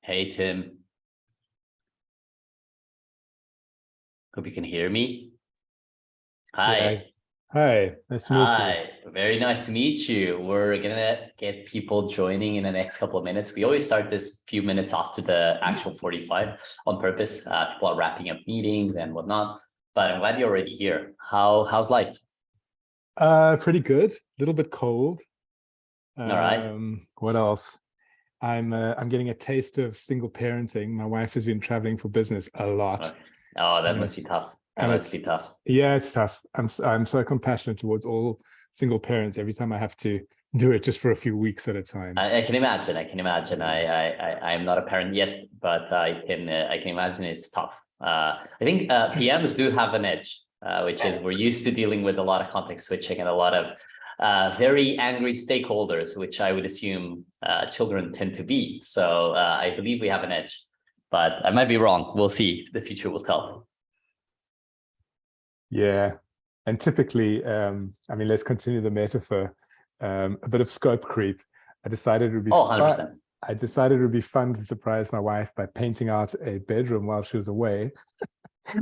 Hey, Tim. Hope you can hear me. Yeah. Hi. Hi, nice to meet you. Hi. Very nice to meet you. We're gonna get people joining in the next couple of minutes. We always start this few minutes after the actual 45 on purpose. People are wrapping up meetings and whatnot, but I'm glad you're already here. How's life? Pretty good. A little bit cold. All right. What else? I'm getting a taste of single parenting. My wife has been traveling for business a lot, Okay. Oh, that and must be it's tough. That and must be it's tough. yeah, it's tough. I'm so compassionate towards all single parents every time I have to do it just for a few weeks at a time. I can imagine. I can imagine. Yeah. I'm not a parent yet, but I can imagine it's tough. I think PMs do have an edge, which is we're used to dealing with a lot of context switching and a lot of very angry stakeholders, which I would assume children tend to be. So I believe we have an edge, but I might be wrong. We'll see. The future will tell. Yeah. And typically, let's continue the metaphor. A bit of scope creep. I decided it would be Oh, fun. 100%. I decided it would be fun to surprise my wife by painting out a bedroom while she was away,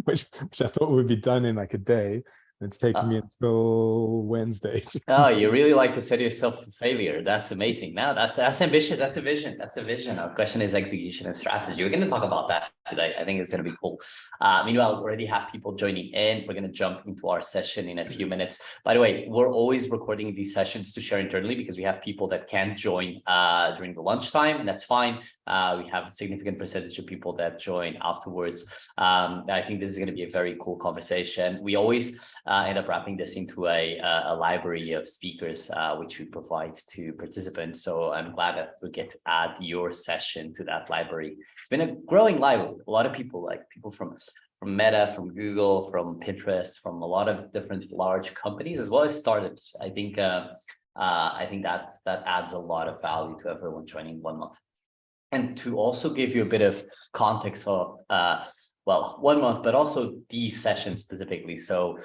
which I thought would be done in like a day. It's taking me until Wednesday to Oh, complete. you really like to set yourself for failure. That's amazing. Now that's ambitious. That's a vision. That's a vision. Our question is execution and strategy. We're going to talk about that today. I think it's going to be cool. Meanwhile, we already have people joining in. We're going to jump into our session in a few minutes. By the way, we're always recording these sessions to share internally because we have people that can't join during the lunchtime, and that's fine. We have a significant percentage of people that join afterwards. I think this is going to be a very cool conversation. We always end up wrapping this into a library of speakers, which we provide to participants. So I'm glad that we get to add your session to that library. It's been a growing library. A lot of people, like people from Meta, from Google, from Pinterest, from a lot of different large companies, as well as startups. I think that adds a lot of value to everyone joining 1 month. And to also give you a bit of context of, 1 month, but also these sessions specifically. So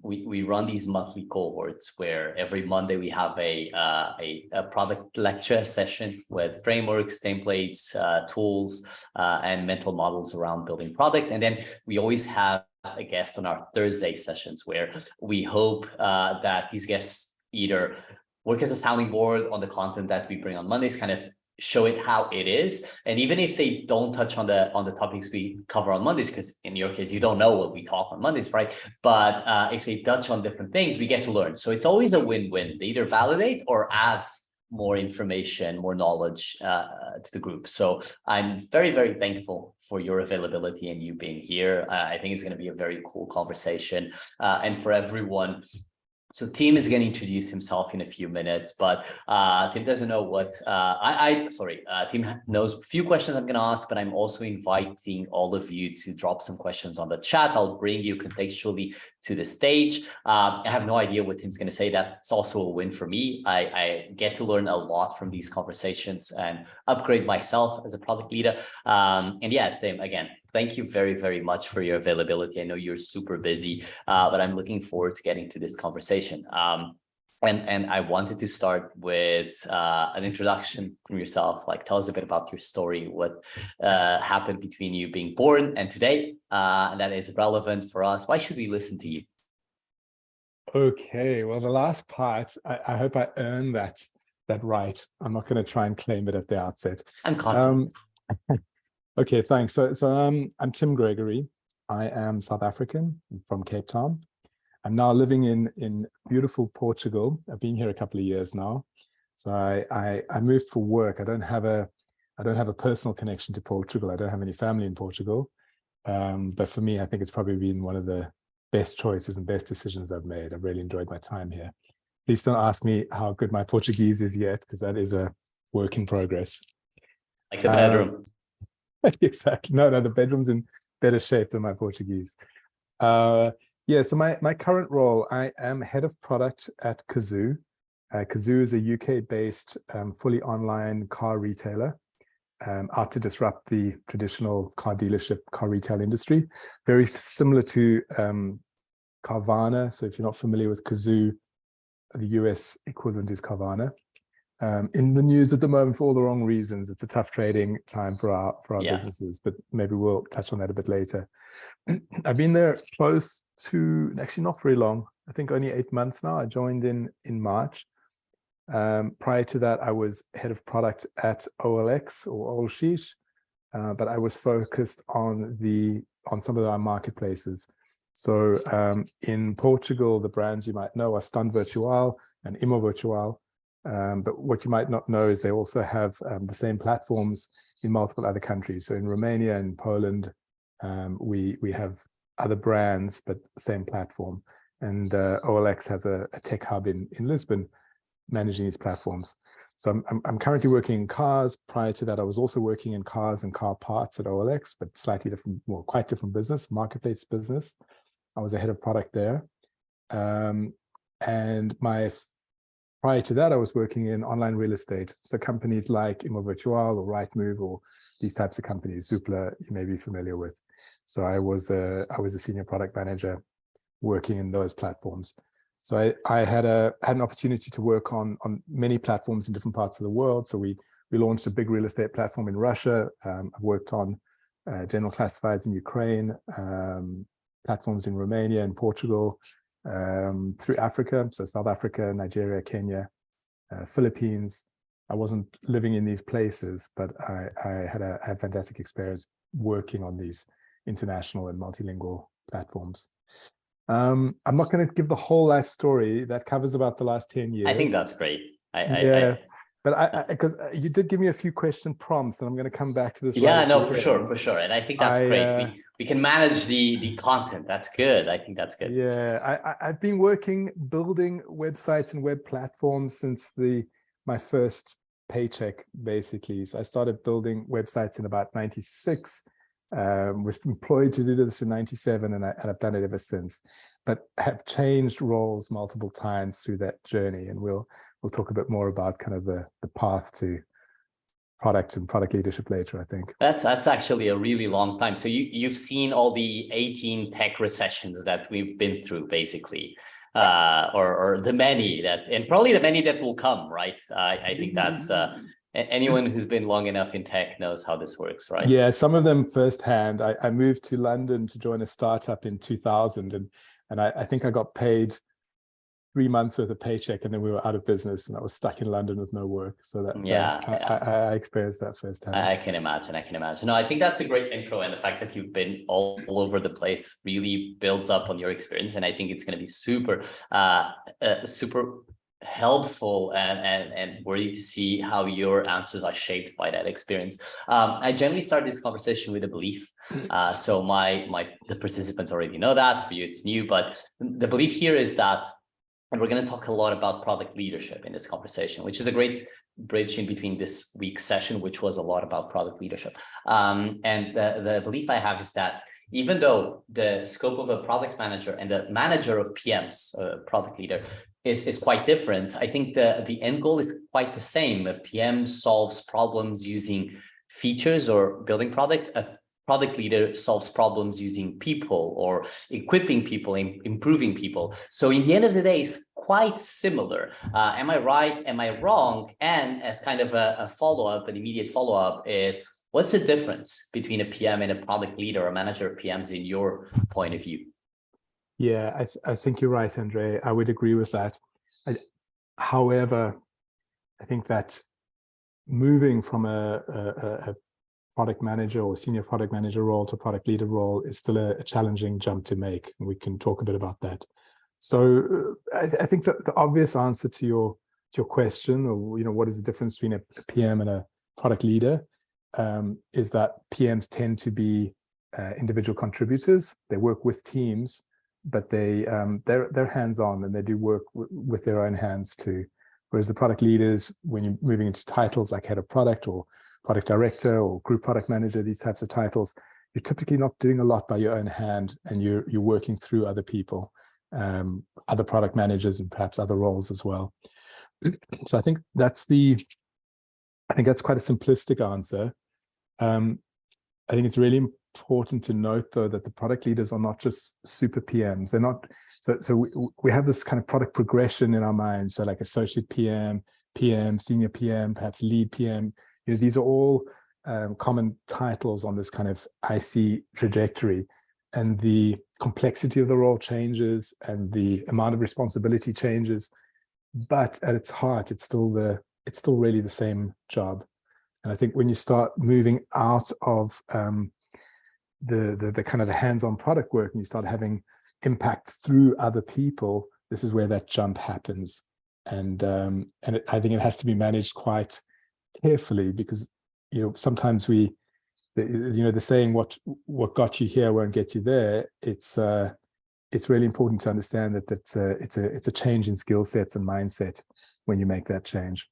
we run these monthly cohorts where every Monday we have a product lecture session with frameworks, templates, tools, and mental models around building product. And then we always have a guest on our Thursday sessions where we hope that these guests either work as a sounding board on the content that we bring on Mondays, kind of show it how it is. And even if they don't touch on the topics we cover on Mondays, because in your case, you don't know what we talk on Mondays, right? But if they touch on different things, we get to learn. So it's always a win-win. They either validate or add more information, more knowledge to the group. So I'm very, very thankful for your availability and you being here. I think it's going to be a very cool conversation. And for everyone, so Tim is going to introduce himself in a few minutes, but Tim doesn't know what Tim knows a few questions I'm going to ask, but I'm also inviting all of you to drop some questions on the chat. I'll bring you contextually to the stage. I have no idea what Tim's going to say. That's also a win for me. I get to learn a lot from these conversations and upgrade myself as a product leader. And yeah, Tim, again, thank you very, very much for your availability. I know you're super busy, but I'm looking forward to getting to this conversation. And I wanted to start with an introduction from yourself. Like, tell us a bit about your story, what happened between you being born and today, and that is relevant for us. Why should we listen to you? Okay, well, the last part, I hope I earned that right. I'm not going to try and claim it at the outset. I'm confident. Okay, thanks. So I'm Tim Gregory. I am South African. I'm from Cape Town. I'm now living in beautiful Portugal. I've been here a couple of years now. So I moved for work. I don't have a personal connection to Portugal. I don't have any family in Portugal. But for me, I think it's probably been one of the best choices and best decisions I've made. I've really enjoyed my time here. Please don't ask me how good my Portuguese is yet, because that is a work in progress. Like the bedroom. Exactly. No, the bedroom's in better shape than my Portuguese. Yeah, so my current role, I am head of product at Cazoo. Cazoo is a UK-based, fully online car retailer, out to disrupt the traditional car dealership, car retail industry. Very similar to Carvana. So if you're not familiar with Cazoo, the US equivalent is Carvana. in the news at the moment for all the wrong reasons. It's a tough trading time for our Yeah. businesses, but maybe we'll touch on that a bit later. I've been there close to, actually not very long, I think only 8 months now. I joined in March. Prior to that, I was head of product at OLX or Olshish, but I was focused on some of our marketplaces. So in Portugal, the brands you might know are Stand Virtual and Imo Virtual. But what you might not know is they also have the same platforms in multiple other countries. So in Romania and Poland, we have other brands, but same platform. And OLX has a tech hub in Lisbon managing these platforms. So I'm currently working in cars. Prior to that, I was also working in cars and car parts at OLX, but slightly different, well, quite different business, marketplace business. I was a head of product there. And prior to that, I was working in online real estate. So companies like Imo Virtual or Rightmove or these types of companies, Zoopla, you may be familiar with. So I was a senior product manager working in those platforms. So I had an opportunity to work on many platforms in different parts of the world. So we launched a big real estate platform in Russia. I've worked on general classifieds in Ukraine, platforms in Romania and Portugal, through Africa, so South Africa, Nigeria, Kenya, Philippines. I wasn't living in these places, but I had a fantastic experience working on these international and multilingual platforms. I'm not going to give the whole life story. That covers about the last 10 years. I think that's great. But because you did give me a few question prompts, and I'm going to come back to this. Yeah, no, for sure. And I think that's great. We can manage the content. That's good. I think that's good. Yeah, I've been building websites and web platforms since my first paycheck, basically. So I started building websites in about 96. Was employed to do this in 97, and I've done it ever since, but have changed roles multiple times through that journey. And we'll talk a bit more about kind of the path to product and product leadership later, I think. That's actually a really long time. So you've seen all the 18 tech recessions that we've been through, basically, or the many that, and probably the many that will come, right? I think that's anyone who's been long enough in tech knows how this works, right? Yeah, some of them firsthand. I moved to London to join a startup in 2000, and I think I got paid 3 months worth of paycheck, and then we were out of business, and I was stuck in London with no work. So I experienced that firsthand. I can imagine. No, I think that's a great intro, and the fact that you've been all over the place really builds up on your experience, and I think it's going to be super helpful and worthy to see how your answers are shaped by that experience. I generally start this conversation with a belief. So the participants already know that. For you, it's new, but the belief here is that, and we're going to talk a lot about product leadership in this conversation, which is a great bridge in between this week's session, which was a lot about product leadership. And the belief I have is that even though the scope of a product manager and the manager of PMs, product leader, is quite different, I think the end goal is quite the same. A PM solves problems using features or building product. A product leader solves problems using people or equipping people, improving people. So in the end of the day, it's quite similar. Am I right? Am I wrong? And as kind of a follow-up, an immediate follow-up is, what's the difference between a PM and a product leader or manager of PMs in your point of view? Yeah, I think you're right, Andre. I would agree with that. However, I think that moving from a product manager or senior product manager role to product leader role is still a challenging jump to make. And we can talk a bit about that. So I think that the obvious answer to your question, or what is the difference between a PM and a product leader, is that PMs tend to be individual contributors. They work with teams, but they're hands-on, and they do work with their own hands too. Whereas the product leaders, when you're moving into titles like head of product or product director or group product manager, these types of titles, you're typically not doing a lot by your own hand, and you're working through other people, other product managers, and perhaps other roles as well. So I think that's quite a simplistic answer. I think it's really important to note, though, that the product leaders are not just super PMs. They're not. So we have this kind of product progression in our minds. So like associate PM, PM, senior PM, perhaps lead PM. These are all common titles on this kind of IC trajectory, and the complexity of the role changes and the amount of responsibility changes, but at its heart, it's still really the same job. And I think when you start moving out of the kind of the hands-on product work and you start having impact through other people, this is where that jump happens. And I think it has to be managed quite carefully, because sometimes the saying what got you here won't get you there. It's really important to understand that it's a change in skill sets and mindset when you make that change.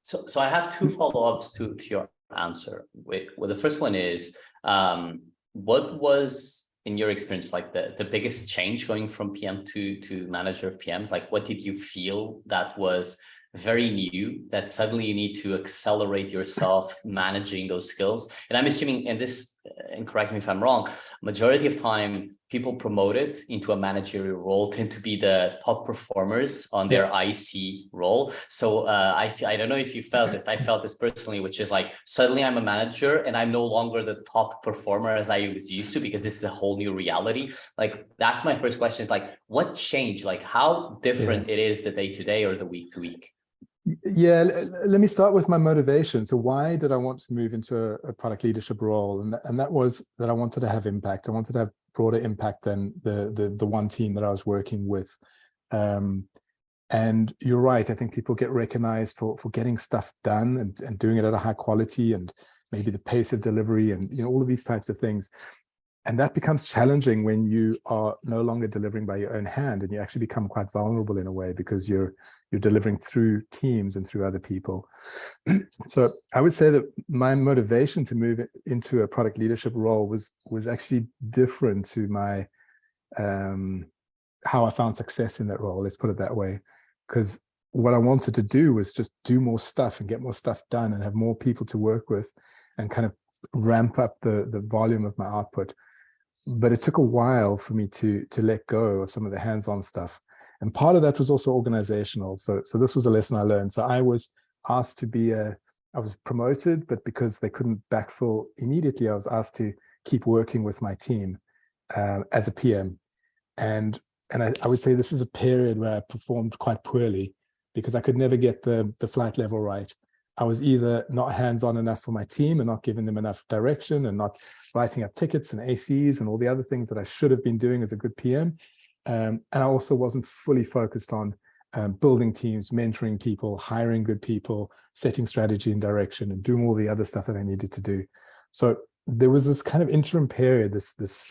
So I have two follow-ups to your answer. Well, the first one is, what was, in your experience, like the biggest change going from PM to manager of PMs? Like, what did you feel that was very new, that suddenly you need to accelerate yourself managing those skills? And I'm assuming, and correct me if I'm wrong, majority of time people promoted into a managerial role tend to be the top performers on their IC role. So I don't know if you felt this. I felt this personally, which is like, suddenly I'm a manager and I'm no longer the top performer as I was used to, because this is a whole new reality. Like, that's my first question, is like, what changed? Like, how different it is the day to day or the week to week? Yeah, let me start with my motivation. So why did I want to move into a product leadership role? And that was that I wanted to have impact. I wanted to have broader impact than the one team that I was working with. And you're right. I think people get recognized for getting stuff done and doing it at a high quality, and maybe the pace of delivery and all of these types of things. And that becomes challenging when you are no longer delivering by your own hand, and you actually become quite vulnerable in a way, because you're delivering through teams and through other people. So I would say that my motivation to move into a product leadership role was actually different to my how I found success in that role. Let's put it that way, because what I wanted to do was just do more stuff and get more stuff done and have more people to work with and kind of ramp up the volume of my output. But it took a while for me to let go of some of the hands-on stuff. And part of that was also organizational. So this was a lesson I learned. So I was asked to I was promoted, but because they couldn't backfill immediately, I was asked to keep working with my team as a PM. And I would say this is a period where I performed quite poorly, because I could never get the flight level right. I was either not hands-on enough for my team and not giving them enough direction and not writing up tickets and ACs and all the other things that I should have been doing as a good PM. And I also wasn't fully focused on building teams, mentoring people, hiring good people, setting strategy and direction, and doing all the other stuff that I needed to do. So there was this kind of interim period, this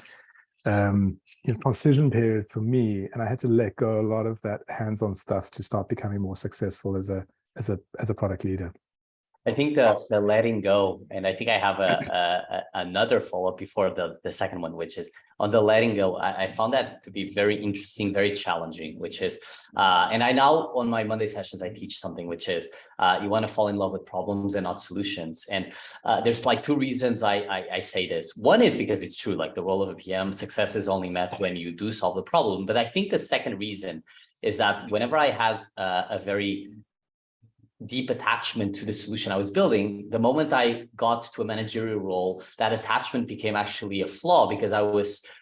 transition period for me, and I had to let go a lot of that hands-on stuff to start becoming more successful as a product leader. I think the letting go, and I think I have another follow-up before the second one, which is on the letting go. I found that to be very interesting, very challenging, which is, and I now on my Monday sessions, I teach something, which is you want to fall in love with problems and not solutions. And there's like two reasons I say this. One is because it's true, like the role of a PM, success is only met when you do solve the problem. But I think the second reason is that whenever I have a very deep attachment to the solution I was building, the moment I got to a managerial role, that attachment became actually a flaw, because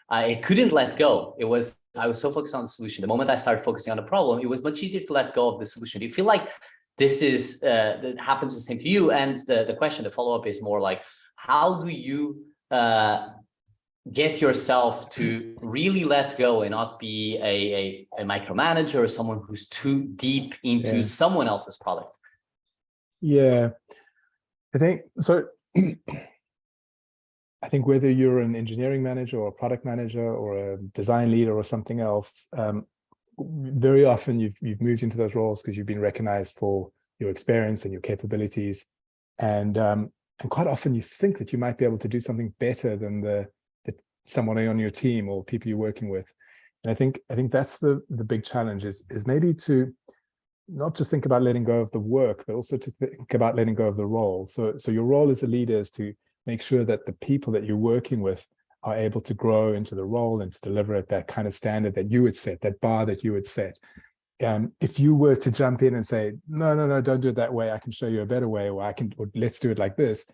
I couldn't let go. I was so focused on the solution. The moment I started focusing on the problem, it was much easier to let go of the solution. Do you feel like this is that happens the same to you? And the follow-up is more like, how do you get yourself to really let go and not be a micromanager or someone who's too deep into someone else's product? Yeah, I think so. I think whether you're an engineering manager or a product manager or a design leader or something else, very often you've moved into those roles because you've been recognized for your experience and your capabilities, and quite often you think that you might be able to do something better than someone on your team or people you're working with. And I think that's the big challenge is maybe to not just think about letting go of the work, but also to think about letting go of the role. So your role as a leader is to make sure that the people that you're working with are able to grow into the role and to deliver at that kind of standard that you would set, that bar that you would set. if you were to jump in and say, no, don't do it that way, I can show you a better way, or let's do it like this,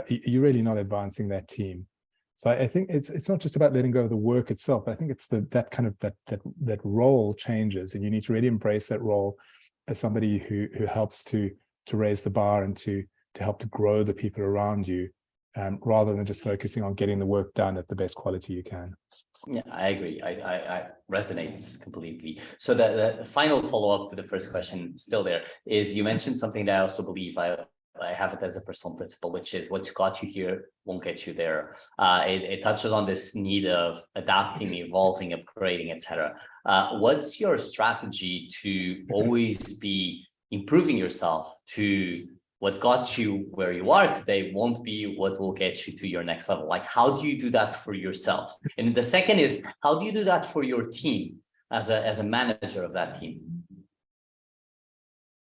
you're really not advancing that team. So I think it's not just about letting go of the work itself. I think it's that role changes, and you need to really embrace that role as somebody who helps to raise the bar and to help to grow the people around you, rather than just focusing on getting the work done at the best quality you can. Yeah, I agree. I resonates completely. So the final follow-up to the first question still there is, you mentioned something that I also believe I have it as a personal principle, which is what got you here won't get you there. It touches on this need of adapting, evolving, upgrading, etc. What's your strategy to always be improving yourself to what got you where you are today won't be what will get you to your next level? Like, how do you do that for yourself? And the second is, how do you do that for your team as a manager of that team?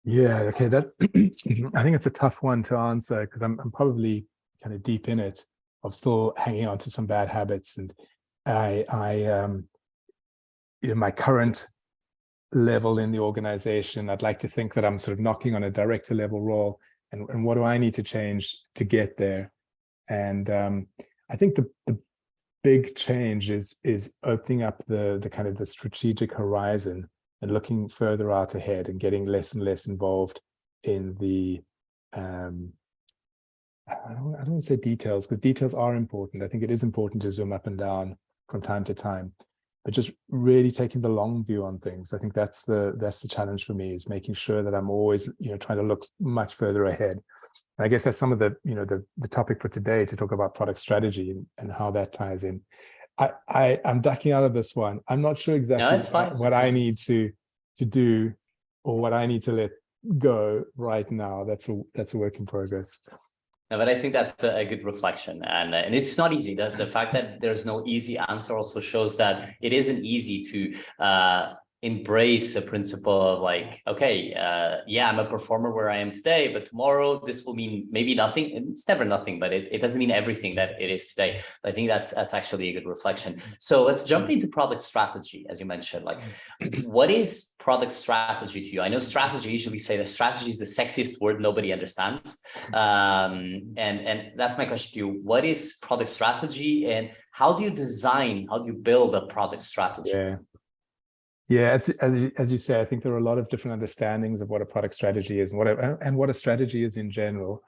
Yeah, okay, that I think it's a tough one to answer, because I'm probably kind of deep in it, of still hanging on to some bad habits. And my current level in the organization, I'd like to think that I'm sort of knocking on a director level role, and what do I need to change to get there? And I think the big change is opening up the kind of the strategic horizon and looking further out ahead, and getting less and less involved in the I don't want to say details, because details are important. I think it is important to zoom up and down from time to time, but just really taking the long view on things. I think that's the challenge for me, is making sure that I'm always, trying to look much further ahead. And I guess that's some of the, the topic for today, to talk about product strategy and how that ties in. I'm ducking out of this one. I'm not sure exactly what I need to do, or what I need to let go right now. That's a work in progress. No, but I think that's a good reflection, and it's not easy. The fact that there's no easy answer also shows that it isn't easy to embrace a principle of like, okay, yeah, I'm a performer where I am today, but tomorrow this will mean maybe nothing. It's never nothing, but it doesn't mean everything that it is today. I think that's actually a good reflection. So let's jump into product strategy, as you mentioned. Like, what is product strategy to you? I know strategy, usually say that strategy is the sexiest word nobody understands. And that's my question to you. What is product strategy, and how do you build a product strategy? Yeah, as you say, I think there are a lot of different understandings of what a product strategy is, and what a strategy is in general.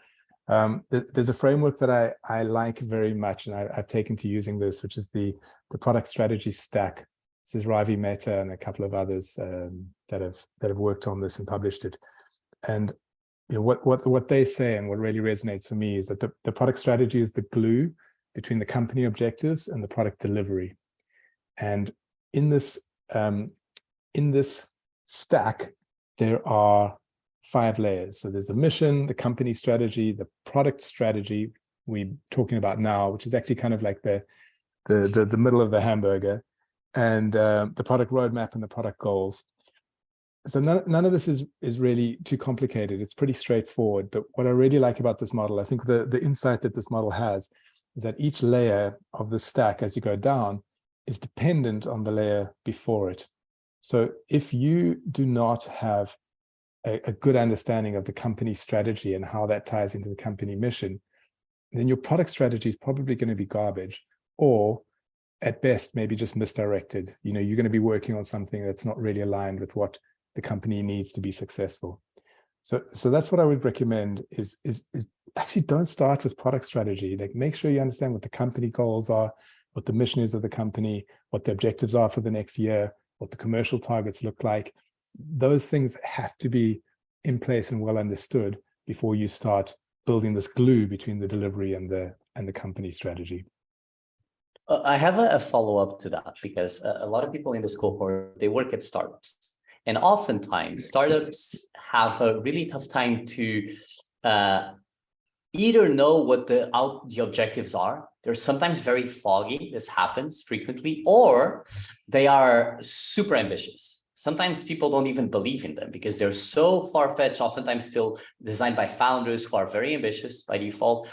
There's a framework that I like very much, and I've taken to using this, which is the product strategy stack. This is Ravi Mehta and a couple of others that have worked on this and published it. And what they say, and what really resonates for me, is that the product strategy is the glue between the company objectives and the product delivery. And in this stack, there are 5 layers. So there's the mission, the company strategy, the product strategy we're talking about now, which is actually kind of like the middle of the hamburger, and the product roadmap and the product goals. So none of this is really too complicated. It's pretty straightforward. But what I really like about this model, I think the insight that this model has, is that each layer of the stack, as you go down, is dependent on the layer before it. So if you do not have a good understanding of the company strategy and how that ties into the company mission, then your product strategy is probably going to be garbage, or at best, maybe just misdirected. You're going to be working on something that's not really aligned with what the company needs to be successful. So that's what I would recommend is actually don't start with product strategy. Like, make sure you understand what the company goals are, what the mission is of the company, what the objectives are for the next year, what the commercial targets look like. Those things have to be in place and well understood before you start building this glue between the delivery and the company strategy. I have a follow-up to that, because a lot of people in this cohort, they work at startups. And oftentimes startups have a really tough time to either know what the objectives are. They're sometimes very foggy. This happens frequently, or they are super ambitious. Sometimes people don't even believe in them because they're so far-fetched, oftentimes still designed by founders who are very ambitious by default.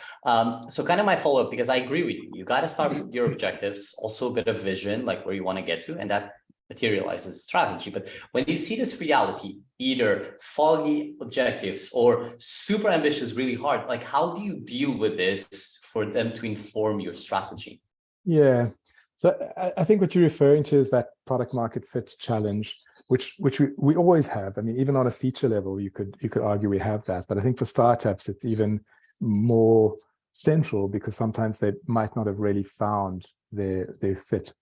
So kind of my follow-up, because I agree with you. You got to start with your objectives, also a bit of vision, like where you want to get to, and that materializes strategy. But when you see this reality, either foggy objectives or super ambitious, really hard, like how do you deal with this for them to inform your strategy? Yeah. So I think what you're referring to is that product market fit challenge, which we always have. I mean, even on a feature level, you could argue we have that. But I think for startups, it's even more central because sometimes they might not have really found their fit.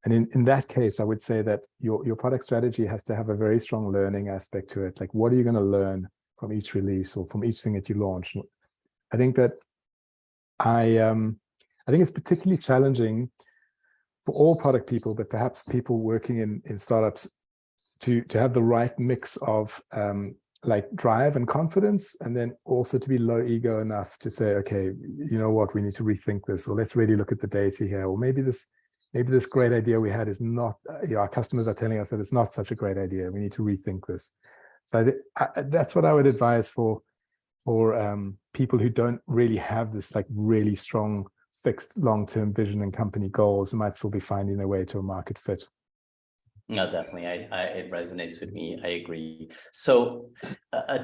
And in that case, I would say that your product strategy has to have a very strong learning aspect to it. Like, what are you going to learn from each release or from each thing that you launch? I think that I think it's particularly challenging for all product people, but perhaps people working in startups to have the right mix of like drive and confidence, and then also to be low ego enough to say, okay, you know what, we need to rethink this, or let's really look at the data here, or maybe this great idea we had is not, our customers are telling us that it's not such a great idea. We need to rethink this. So that's what I would advise for people who don't really have this like really strong fixed long-term vision and company goals, and might still be finding their way to a market fit. No, definitely. It resonates with me. I agree. So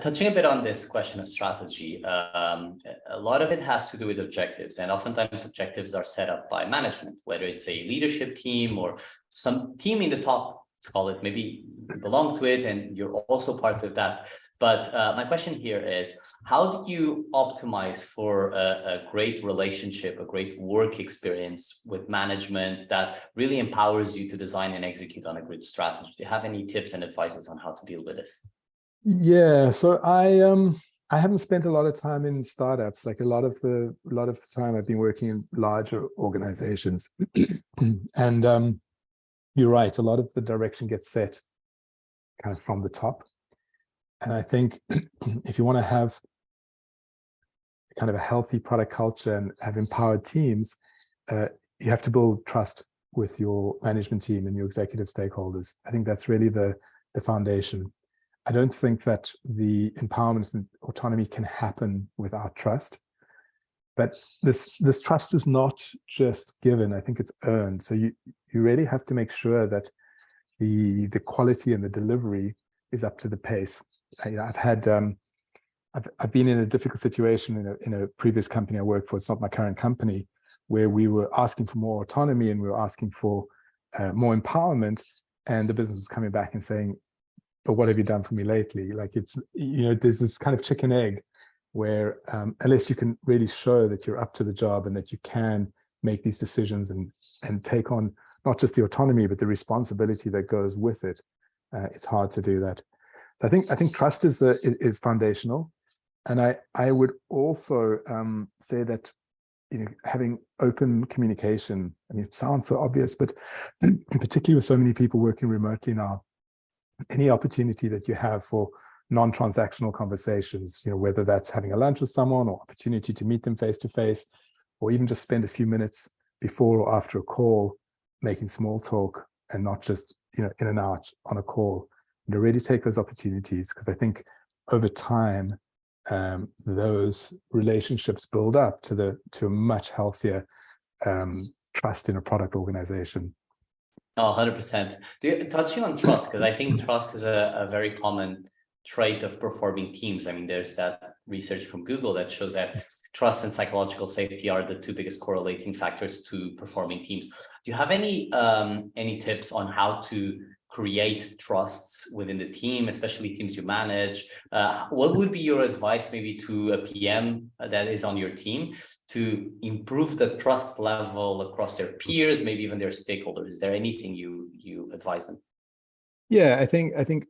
touching a bit on this question of strategy, a lot of it has to do with objectives, and oftentimes objectives are set up by management, whether it's a leadership team or some team in the top, let's call it, maybe you belong to it and you're also part of that. But my question here is, how do you optimize for a great relationship, a great work experience with management that really empowers you to design and execute on a good strategy? Do you have any tips and advices on how to deal with this? Yeah, so I haven't spent a lot of time in startups. Like a lot of the time I've been working in larger organizations. And you're right, a lot of the direction gets set kind of from the top. And I think if you want to have kind of a healthy product culture and have empowered teams, you have to build trust with your management team and your executive stakeholders. I think that's really the foundation. I don't think that the empowerment and autonomy can happen without trust. But this trust is not just given, I think it's earned. So you really have to make sure that the quality and the delivery is up to the pace. I've had I've been in a difficult situation in a previous company I worked for. It's not my current company, where we were asking for more autonomy and we were asking for more empowerment, and the business was coming back and saying, "But what have you done for me lately?" Like it's, there's this kind of chicken egg where unless you can really show that you're up to the job and that you can make these decisions and take on not just the autonomy but the responsibility that goes with it, it's hard to do that. So I think trust is foundational, and I would also say that having open communication. I mean, it sounds so obvious, but particularly with so many people working remotely now, any opportunity that you have for non-transactional conversations, whether that's having a lunch with someone or opportunity to meet them face to face, or even just spend a few minutes before or after a call making small talk and not just in and out on a call, and to really take those opportunities, because I think over time those relationships build up to a much healthier trust in a product organization. Oh, 100%. Touching on trust, because I think trust is a very common trait of performing teams. I mean, there's that research from Google that shows that trust and psychological safety are the two biggest correlating factors to performing teams. Do you have any tips on how to create trusts within the team, especially teams you manage? What would be your advice maybe to a PM that is on your team to improve the trust level across their peers, maybe even their stakeholders? Is there anything you advise them? Yeah, I think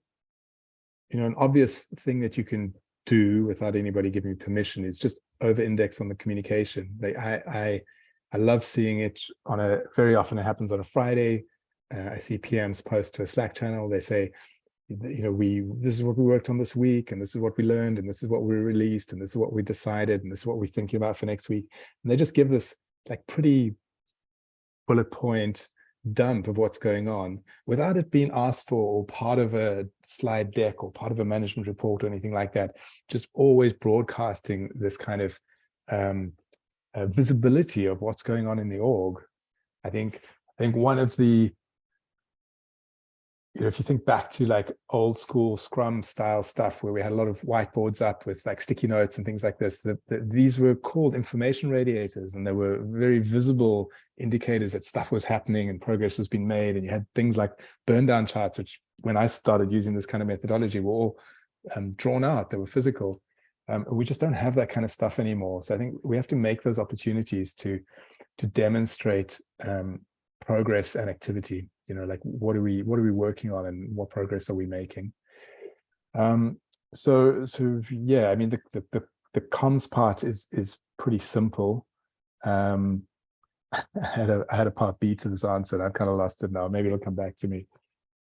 an obvious thing that you can do without anybody giving you permission is just over-index on the communication. Like I love seeing it very often it happens on a Friday. I see PMs post to a Slack channel. They say, this is what we worked on this week, and this is what we learned, and this is what we released, and this is what we decided, and this is what we're thinking about for next week. And they just give this like pretty bullet point dump of what's going on without it being asked for or part of a slide deck or part of a management report or anything like that. Just always broadcasting this kind of visibility of what's going on in the org. I think one of the if you think back to like old school Scrum style stuff where we had a lot of whiteboards up with like sticky notes and things like this, these were called information radiators, and they were very visible indicators that stuff was happening and progress was being made. And you had things like burn down charts, which when I started using this kind of methodology were all drawn out, they were physical. We just don't have that kind of stuff anymore. So I think we have to make those opportunities to demonstrate progress and activity. Like what are we working on and what progress are we making? So yeah, I mean the comms part is pretty simple. I had a part B to this answer and I've kind of lost it now. Maybe it'll come back to me.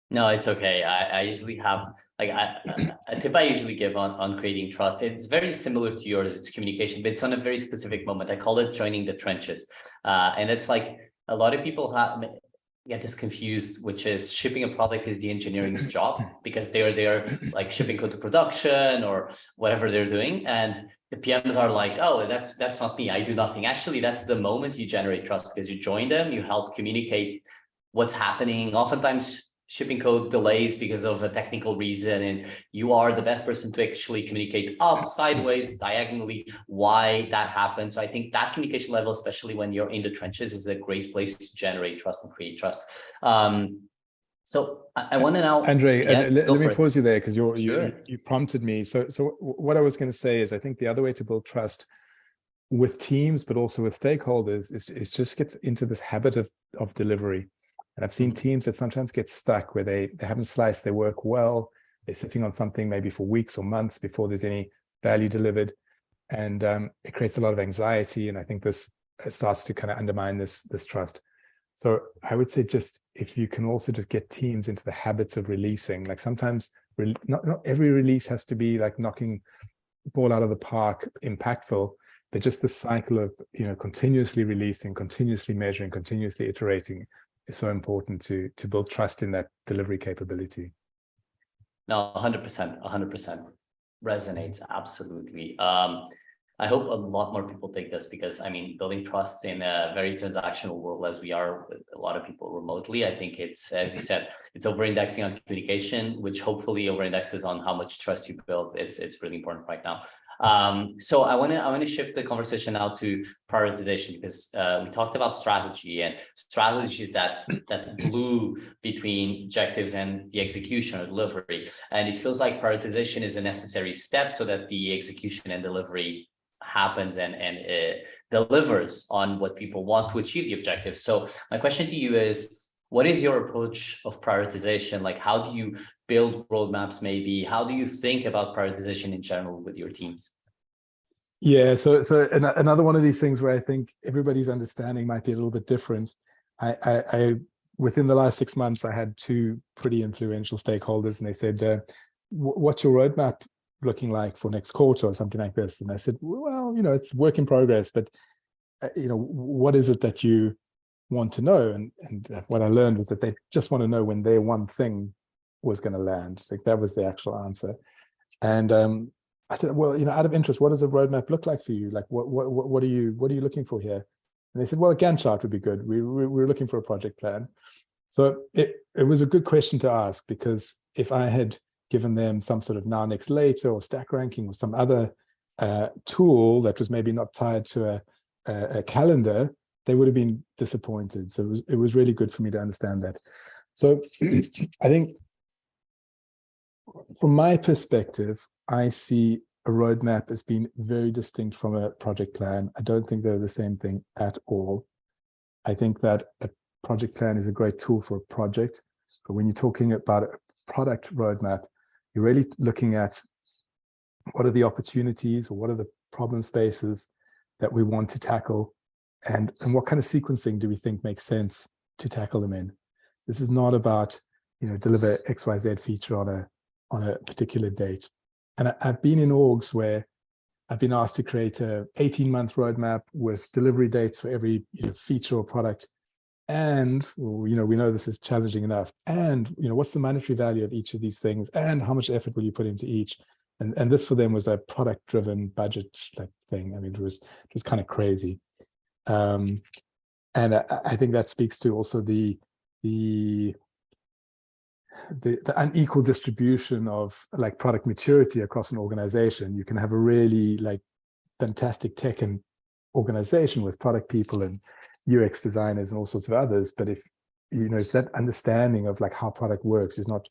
No, it's okay. I usually have like a tip I usually give on creating trust. It's very similar to yours. It's communication, but it's on a very specific moment. I call it joining the trenches. And it's like a lot of people get this confused, which is shipping a product is the engineering's job because they're like shipping code to production or whatever they're doing. And the PMs are like, oh, that's not me. I do nothing. Actually, that's the moment you generate trust because you join them, you help communicate what's happening. Oftentimes shipping code delays because of a technical reason, and you are the best person to actually communicate up, sideways, diagonally, why that happened. So I think that communication level, especially when you're in the trenches, is a great place to generate trust and create trust. So I want to now, Andre, let me pause you there because Sure. you prompted me. So what I was going to say is I think the other way to build trust with teams, but also with stakeholders, is just get into this habit of delivery. And I've seen teams that sometimes get stuck where they haven't sliced their work well. They're sitting on something maybe for weeks or months before there's any value delivered. And it creates a lot of anxiety. And I think this starts to kind of undermine this trust. So I would say just if you can also just get teams into the habits of releasing, like sometimes not every release has to be like knocking the ball out of the park, impactful, but just the cycle of, continuously releasing, continuously measuring, continuously iterating is so important to build trust in that delivery capability. No, 100% resonates. Absolutely. I hope a lot more people take this because I mean, building trust in a very transactional world as we are with a lot of people remotely, I think it's, as you said, it's over-indexing on communication, which hopefully over-indexes on how much trust you build. It's really important right now. So I want to shift the conversation now to prioritization because we talked about strategy and strategies that glue between objectives and the execution or delivery. And it feels like prioritization is a necessary step so that the execution and delivery happens and delivers on what people want to achieve the objective. So my question to you is, what is your approach of prioritization? Like, how do you build roadmaps maybe? How do you think about prioritization in general with your teams? Yeah, so another one of these things where I think everybody's understanding might be a little bit different. I within the last 6 months, I had two pretty influential stakeholders and they said, what's your roadmap looking like for next quarter or something like this? And I said, well, it's work in progress, but what is it that you want to know? And what I learned was that they just want to know when their one thing was going to land. Like that was the actual answer. And I said, well, out of interest, what does a roadmap look like for you? Like what are you looking for here? And they said, well, a Gantt chart would be good. We're looking for a project plan. So it was a good question to ask, because if I had given them some sort of now, next, later or stack ranking or some other tool that was maybe not tied to a calendar, they would have been disappointed. So it was really good for me to understand that. So I think from my perspective, I see a roadmap as being very distinct from a project plan. I don't think they're the same thing at all. I think that a project plan is a great tool for a project, but when you're talking about a product roadmap, you're really looking at what are the opportunities or what are the problem spaces that we want to tackle, and what kind of sequencing do we think makes sense to tackle them in. This is not about deliver XYZ feature on a particular date. And I've been in orgs where I've been asked to create a 18-month roadmap with delivery dates for every feature or product. And we know this is challenging enough. And what's the monetary value of each of these things, and how much effort will you put into each? And this for them was a product-driven budget like thing. I mean, it was kind of crazy. And I think that speaks to also the the unequal distribution of like product maturity across an organization. You can have a really like fantastic tech and organization with product people and UX designers and all sorts of others, but if if that understanding of like how product works is not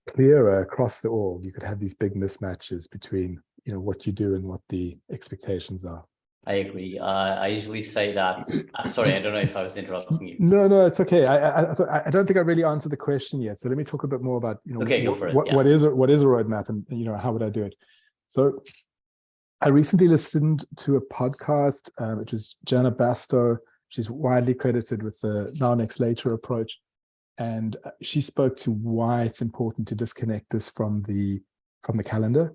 clearer across the org, you could have these big mismatches between what you do and what the expectations are. I agree. I usually say that. Sorry, I don't know if I was interrupting you. No, it's okay. I don't think I really answered the question yet. So let me talk a bit more about Okay, go for it. What is a roadmap, and how would I do it? So I recently listened to a podcast, which is Jana Bastow. She's widely credited with the now, next, later approach. And she spoke to why it's important to disconnect this from the calendar.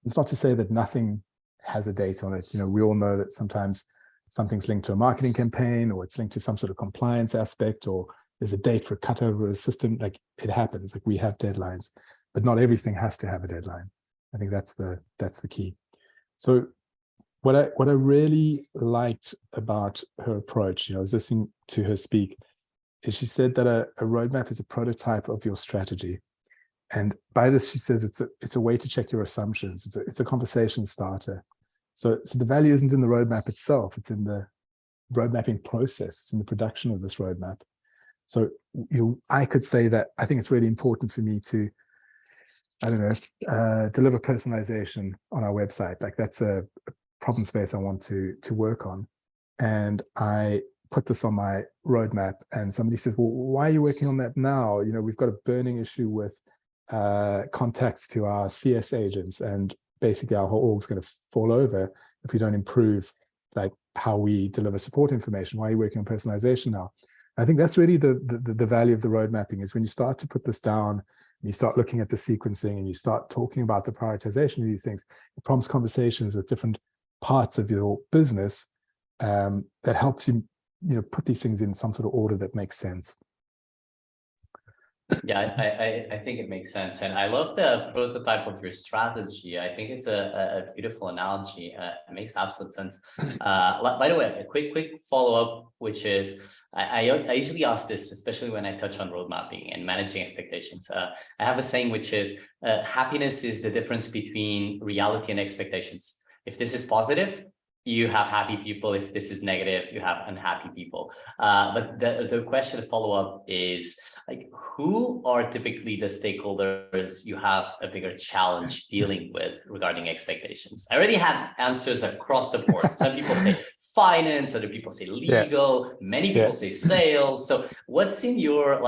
It's not to say that nothing has a date on it. We all know that sometimes something's linked to a marketing campaign, or it's linked to some sort of compliance aspect, or there's a date for a cutover of a system. Like, it happens. Like, we have deadlines, but not everything has to have a deadline. I think that's the key. So what I really liked about her approach, I was listening to her speak, is she said that a roadmap is a prototype of your strategy. And by this, she says it's a way to check your assumptions. It's a conversation starter. So the value isn't in the roadmap itself, it's in the road mapping process, it's in the production of this roadmap. So I could say that I think it's really important for me to, I don't know, deliver personalization on our website. Like, that's a problem space I want to work on. And I put this on my roadmap, and somebody says, well, why are you working on that now? We've got a burning issue with contacts to our CS agents, and basically our whole org's going to fall over if we don't improve like how we deliver support information. Why are you working on personalization now? I think that's really the value of the road mapping, is when you start to put this down, and you start looking at the sequencing, and you start talking about the prioritization of these things, it prompts conversations with different parts of your business that helps you put these things in some sort of order that makes sense. Yeah, I think it makes sense. And I love the prototype of your strategy. I think it's a beautiful analogy. It makes absolute sense. By the way, a quick follow-up, which is, I usually ask this, especially when I touch on road mapping and managing expectations. I have a saying, which is, happiness is the difference between reality and expectations. If this is positive, you have happy people. If this is negative, you have unhappy people. But the question to follow up is, like, who are typically the stakeholders you have a bigger challenge dealing with regarding expectations? I already had answers across the board. Some people say finance, other people say legal, many people say sales. So what's in your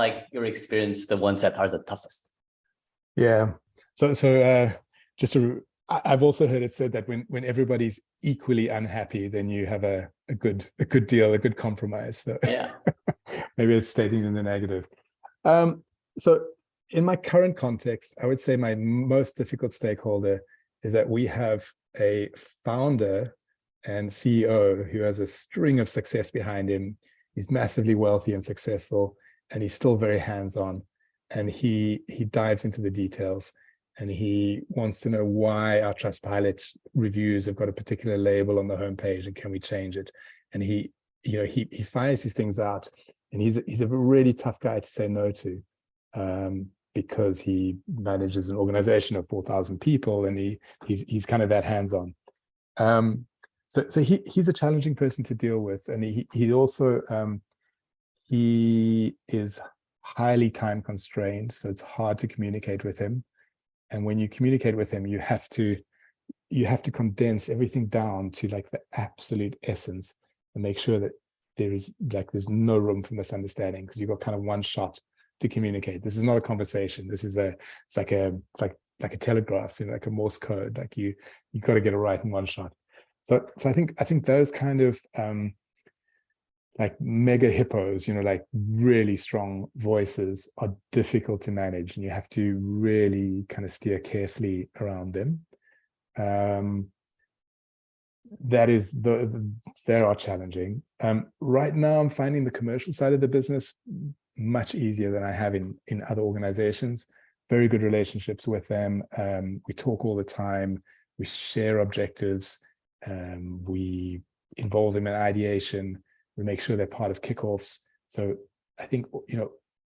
experience, the ones that are the toughest? Yeah. So just to, I've also heard it said that when everybody's equally unhappy, then you have a good deal, a good compromise. So yeah, maybe it's stating in the negative. So in my current context, I would say my most difficult stakeholder is that we have a founder and CEO who has a string of success behind him. He's massively wealthy and successful, and he's still very hands-on, and he dives into the details. And he wants to know why our Trustpilot reviews have got a particular label on the homepage, and can we change it? And he finds these things out, and he's a really tough guy to say no to, because he manages an organization of 4,000 people, and he's kind of that hands-on. So he's a challenging person to deal with, and he also he is highly time constrained, so it's hard to communicate with him. And when you communicate with him, you have to condense everything down to like the absolute essence, and make sure that there's no room for misunderstanding, because you've got kind of one shot to communicate. This is not a conversation. This is it's like a telegraph, like a Morse code. Like you got to get it right in one shot. So I think those kind of like mega hippos, like really strong voices, are difficult to manage, and you have to really kind of steer carefully around them. They are challenging. Right now, I'm finding the commercial side of the business much easier than I have in other organizations. Very good relationships with them. We talk all the time. We share objectives. We involve them in ideation. We make sure they're part of kickoffs. So I think,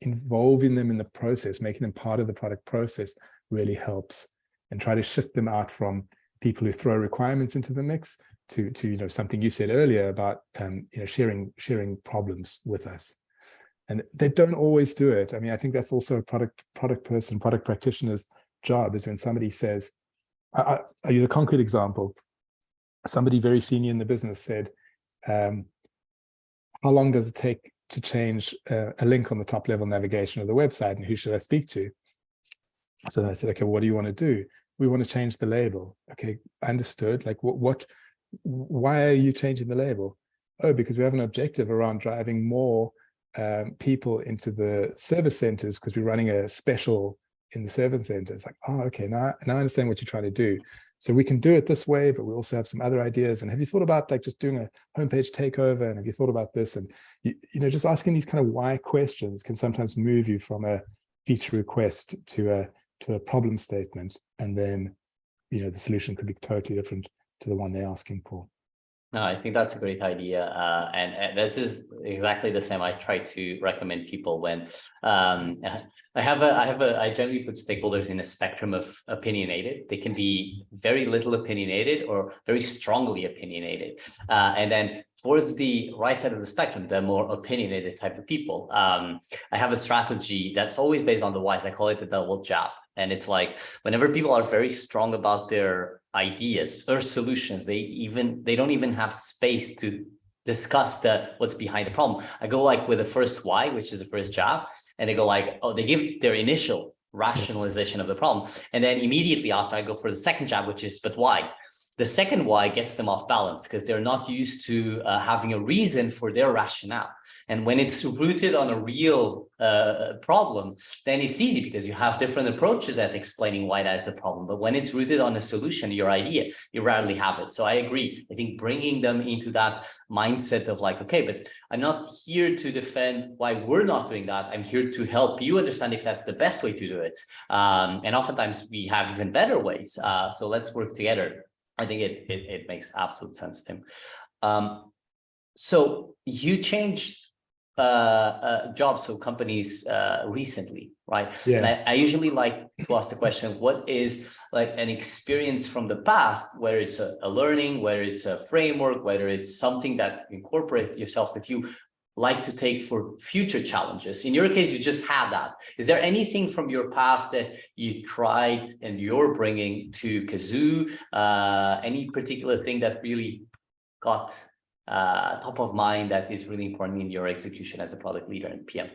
involving them in the process, making them part of the product process really helps, and try to shift them out from people who throw requirements into the mix to something you said earlier about sharing problems with us. And they don't always do it. I mean, I think that's also a product practitioner's job, is when somebody says, I use a concrete example. Somebody very senior in the business said, how long does it take to change a link on the top level navigation of the website, and who should I speak to? So I said, okay, what do you want to do? We want to change the label. Okay, understood. Like why are you changing the label? Oh, because we have an objective around driving more people into the service centers, because we're running a special in the service centers. Like, oh, okay, now I understand what you're trying to do. So we can do it this way, but we also have some other ideas. And have you thought about like just doing a homepage takeover? And have you thought about this? And just asking these kind of why questions can sometimes move you from a feature request to a problem statement, and then the solution could be totally different to the one they're asking for. No, I think that's a great idea. And this is exactly the same I try to recommend people when I generally put stakeholders in a spectrum of opinionated. They can be very little opinionated or very strongly opinionated. And then towards the right side of the spectrum, the more opinionated type of people. I have a strategy that's always based on the whys. I call it the double jab. And it's like, whenever people are very strong about their ideas or solutions, they don't even have space to discuss what's behind the problem. I go like with the first why, which is the first jab, and they go like, oh, they give their initial rationalization of the problem. And then immediately after, I go for the second jab, which is, but why? The second why gets them off balance, because they're not used to having a reason for their rationale. And when it's rooted on a real problem, then it's easy, because you have different approaches at explaining why that's a problem. But when it's rooted on a solution, your idea, you rarely have it. So I agree. I think bringing them into that mindset of like, okay, but I'm not here to defend why we're not doing that. I'm here to help you understand if that's the best way to do it. And oftentimes we have even better ways. So let's work together. I think it makes absolute sense, Tim. So you changed jobs or companies recently, right? Yeah. And I usually like to ask the question, what is like an experience from the past, whether it's a learning, whether it's a framework, whether it's something that incorporate yourself that you like to take for future challenges? In your case, you just had that. Is there anything from your past that you tried and you're bringing to Kazoo? Any particular thing that really got top of mind that is really important in your execution as a product leader and PM?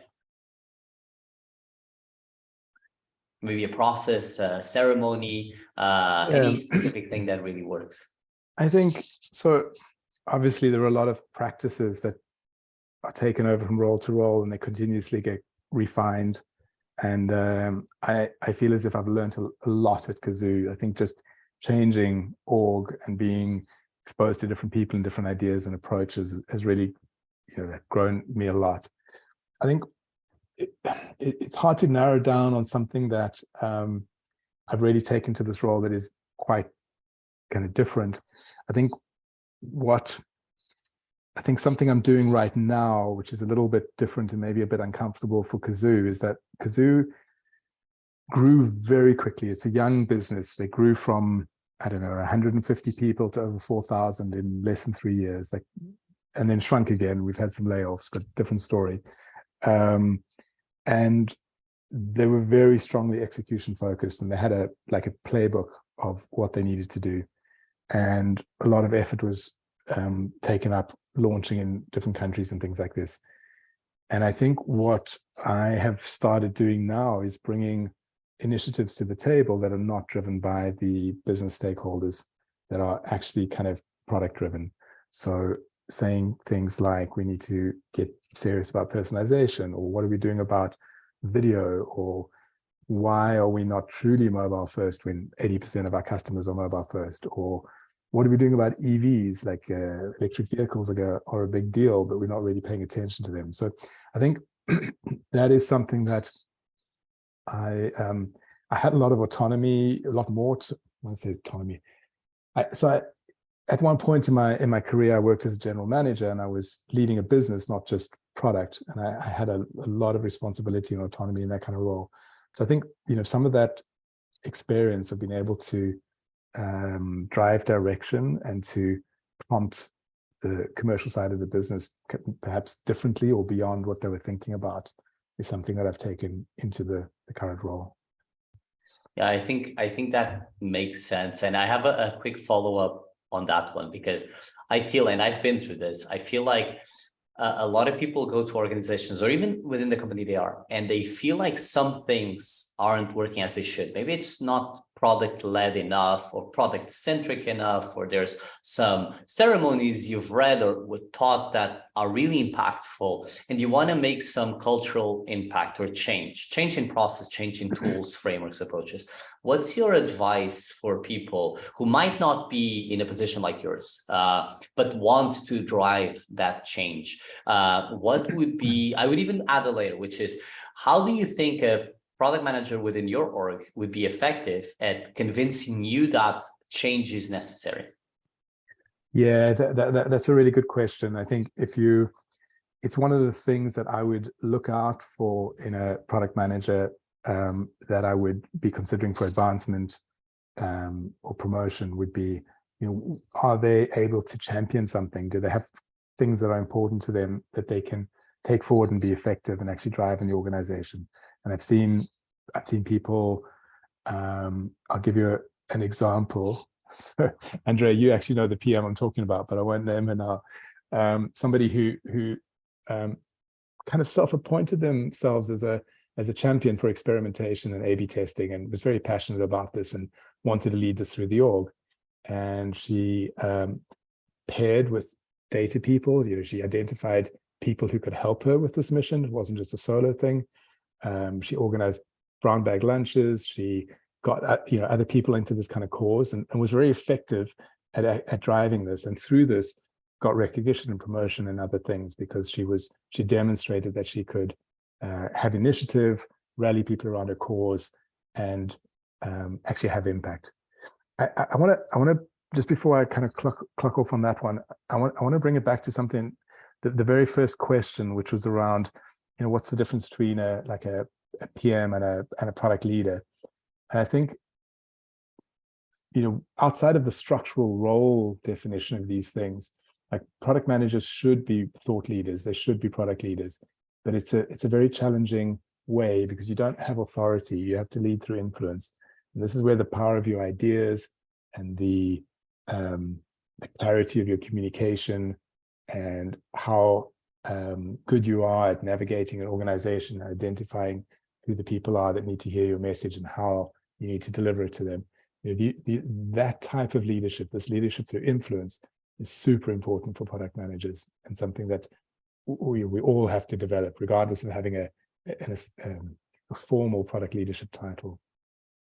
Maybe a process, a ceremony, any specific thing that really works? I think so. Obviously, there are a lot of practices that are taken over from role to role, and they continuously get refined. And I feel as if I've learned a lot at Kazoo. I think just changing org and being exposed to different people and different ideas and approaches has really grown me a lot. I think it's hard to narrow down on something that I've really taken to this role that is quite kind of different. I think something I'm doing right now, which is a little bit different and maybe a bit uncomfortable for Kazoo, is that Kazoo grew very quickly. It's a young business. They grew from, 150 people to over 4,000 in less than 3 years, and then shrunk again. We've had some layoffs, but different story. And they were very strongly execution focused, and they had a playbook of what they needed to do. And a lot of effort was taken up launching in different countries and things like this. And I think what I have started doing now is bringing initiatives to the table that are not driven by the business stakeholders, that are actually kind of product driven. So saying things like, we need to get serious about personalization, or what are we doing about video, or why are we not truly mobile first when 80% of our customers are mobile first, or what are we doing about EVs? Like electric vehicles are a big deal, but we're not really paying attention to them. So I think that is something that I had a lot of autonomy, a lot more. I want to say autonomy. At one point in my career, I worked as a general manager, and I was leading a business, not just product, and I had a lot of responsibility and autonomy in that kind of role. So I think, some of that experience of being able to drive direction and to prompt the commercial side of the business perhaps differently or beyond what they were thinking about is something that I've taken into the current role. Yeah, I think that makes sense. And I have a quick follow-up on that one, because I feel, and I've been through this, I feel like a lot of people go to organizations or even within the company they are, and they feel like some things aren't working as they should. Maybe it's not product-led enough or product-centric enough, or there's some ceremonies you've read or were taught that are really impactful, and you want to make some cultural impact or change in process, change in tools, frameworks, approaches. What's your advice for people who might not be in a position like yours, but want to drive that change? What would be, I would even add a layer, which is, how do you think a product manager within your org would be effective at convincing you that change is necessary? Yeah, that's a really good question. I think it's one of the things that I would look out for in a product manager, that I would be considering for advancement or promotion would be, are they able to champion something? Do they have things that are important to them that they can take forward and be effective and actually drive in the organization? And I've seen people, I'll give you an example. So, Andrea, you actually know the PM I'm talking about, but I won't name her now. Somebody who kind of self-appointed themselves as a champion for experimentation and A/B testing, and was very passionate about this and wanted to lead this through the org. And she paired with data people. She identified people who could help her with this mission. It wasn't just a solo thing. She organized brown bag lunches. She got other people into this kind of cause, and was very effective at driving this. And through this, got recognition and promotion and other things, because she demonstrated that she could have initiative, rally people around a cause, and actually have impact. I want to just before I kind of clock off on that one, I want to bring it back to something, the very first question, which was around, what's the difference between a PM and a product leader? And I think, outside of the structural role definition of these things, like, product managers should be thought leaders, they should be product leaders, but it's a very challenging way, because you don't have authority, you have to lead through influence. And this is where the power of your ideas and the clarity of your communication and how good you are at navigating an organization, identifying who the people are that need to hear your message and how you need to deliver it to them. That type of leadership, this leadership through influence, is super important for product managers, and something that we all have to develop, regardless of having a formal product leadership title.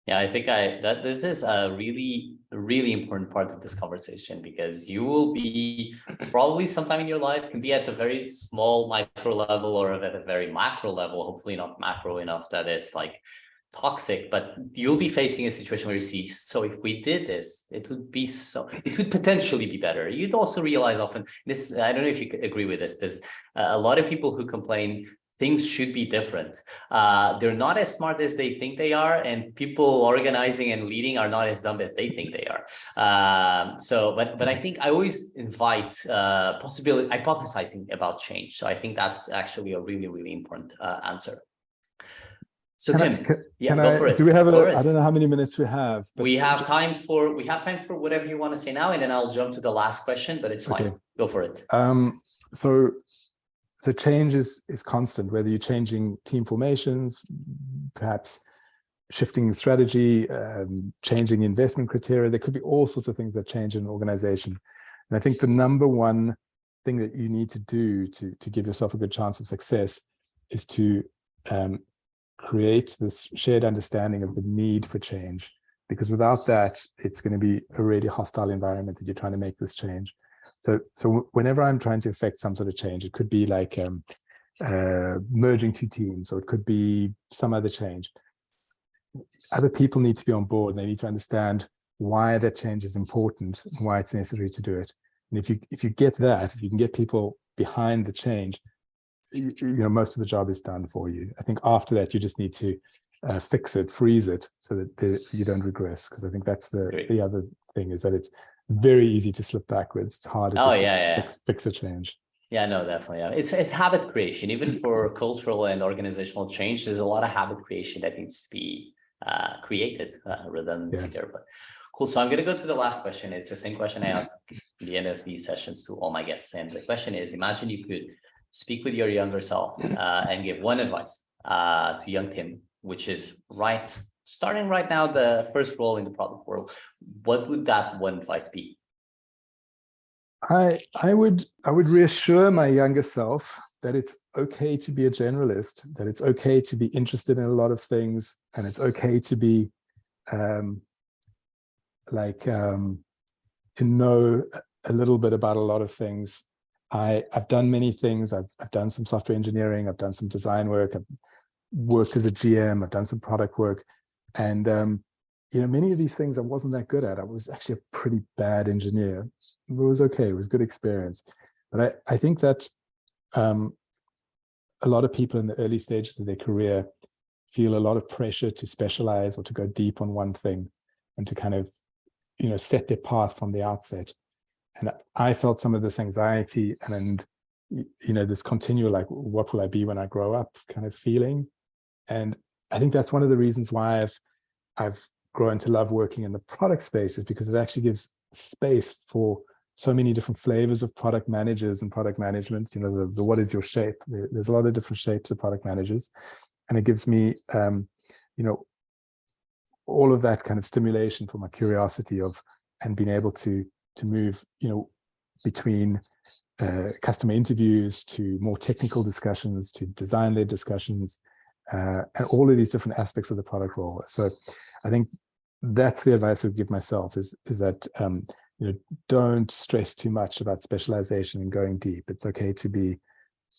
Yeah, I think that this is a really, really important part of this conversation, because you will be probably sometime in your life, can be at a very small micro level or at a very macro level, hopefully not macro enough that is like toxic, but you'll be facing a situation where you see, so if we did this, it would potentially be better. You'd also realize often this, I don't know if you could agree with this, there's a lot of people who complain things should be different. They're not as smart as they think they are, and people organizing and leading are not as dumb as they think they are. But I think I always invite hypothesizing about change. So I think that's actually a really, really important answer. So Tim, go for it. Do we have I don't know how many minutes we have. But we have time for whatever you want to say now, and then I'll jump to the last question, but it's fine. Okay. Go for it. So change is constant, whether you're changing team formations, perhaps shifting strategy, changing investment criteria. There could be all sorts of things that change in an organization. And I think the number one thing that you need to do to give yourself a good chance of success is to create this shared understanding of the need for change, because without that, it's going to be a really hostile environment that you're trying to make this change. So whenever I'm trying to affect some sort of change, it could be like merging two teams, or it could be some other change. Other people need to be on board, and they need to understand why that change is important and why it's necessary to do it. And if you get that, if you can get people behind the change, most of the job is done for you. I think after that, you just need to fix it, freeze it, so that you don't regress. Because I think that's the other thing, is that it's very easy to slip backwards. It's harder to fix a change. Yeah, no, definitely. Yeah. It's habit creation. Even for cultural and organizational change, there's a lot of habit creation that needs to be created, redundancy there. But cool. So I'm going to go to the last question. It's the same question I ask at the end of these sessions to all my guests. And the question is, imagine you could speak with your younger self and give one advice to young Tim, which is starting right now, the first role in the product world. What would that one advice be? I would reassure my younger self that it's okay to be a generalist, that it's okay to be interested in a lot of things, and it's okay to be to know a little bit about a lot of things. I've done many things. I've done some software engineering. I've done some design work. I've worked as a GM. I've done some product work, and many of these things I wasn't that good at. I was actually a pretty bad engineer. It was okay. It was good experience. But I think that a lot of people in the early stages of their career feel a lot of pressure to specialize or to go deep on one thing and to kind of, set their path from the outset. And I felt some of this anxiety and this continual, like, what will I be when I grow up kind of feeling. And I think that's one of the reasons why I've grown to love working in the product space, is because it actually gives space for so many different flavors of product managers and product management. The what is your shape? There's a lot of different shapes of product managers, and it gives me, all of that kind of stimulation for my curiosity and being able to move, between customer interviews to more technical discussions to design-led discussions, and all of these different aspects of the product role. So I think that's the advice I would give myself, is that don't stress too much about specialization and going deep. It's okay to be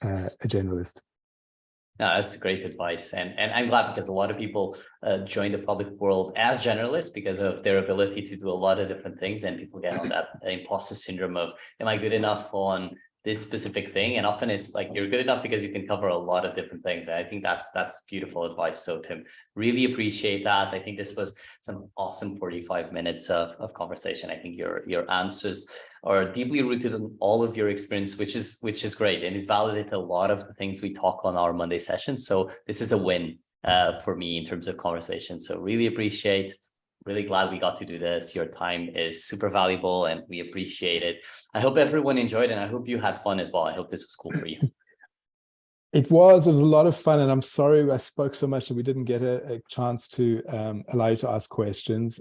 a generalist. No, that's great advice. And I'm glad, because a lot of people join the product world as generalists because of their ability to do a lot of different things. And people get on that imposter syndrome of, am I good enough on this specific thing? And often it's like, you're good enough because you can cover a lot of different things. And I think that's beautiful advice. So Tim, really appreciate that. I think this was some awesome 45 minutes of conversation. I think your answers are deeply rooted in all of your experience, which is great. And it validated a lot of the things we talk on our Monday sessions. So this is a win for me in terms of conversation. So really appreciate. Really glad we got to do this. Your time is super valuable and we appreciate it. I hope everyone enjoyed, and I hope you had fun as well. I hope this was cool for you. It was a lot of fun, and I'm sorry I spoke so much and we didn't get a chance to allow you to ask questions.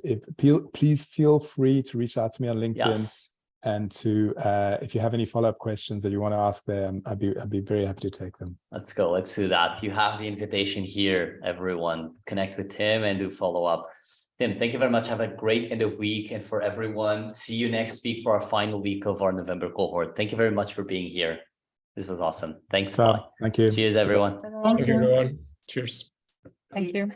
Please feel free to reach out to me on LinkedIn. Yes. And if you have any follow-up questions that you want to ask them, I'd be very happy to take them. Let's go. Let's do that. You have the invitation here, everyone. Connect with Tim and do follow up. Tim, thank you very much. Have a great end of week. And for everyone, see you next week for our final week of our November cohort. Thank you very much for being here. This was awesome. Thanks. Bye. Thank you. Cheers, everyone. Thank you, everyone. Cheers. Thank you.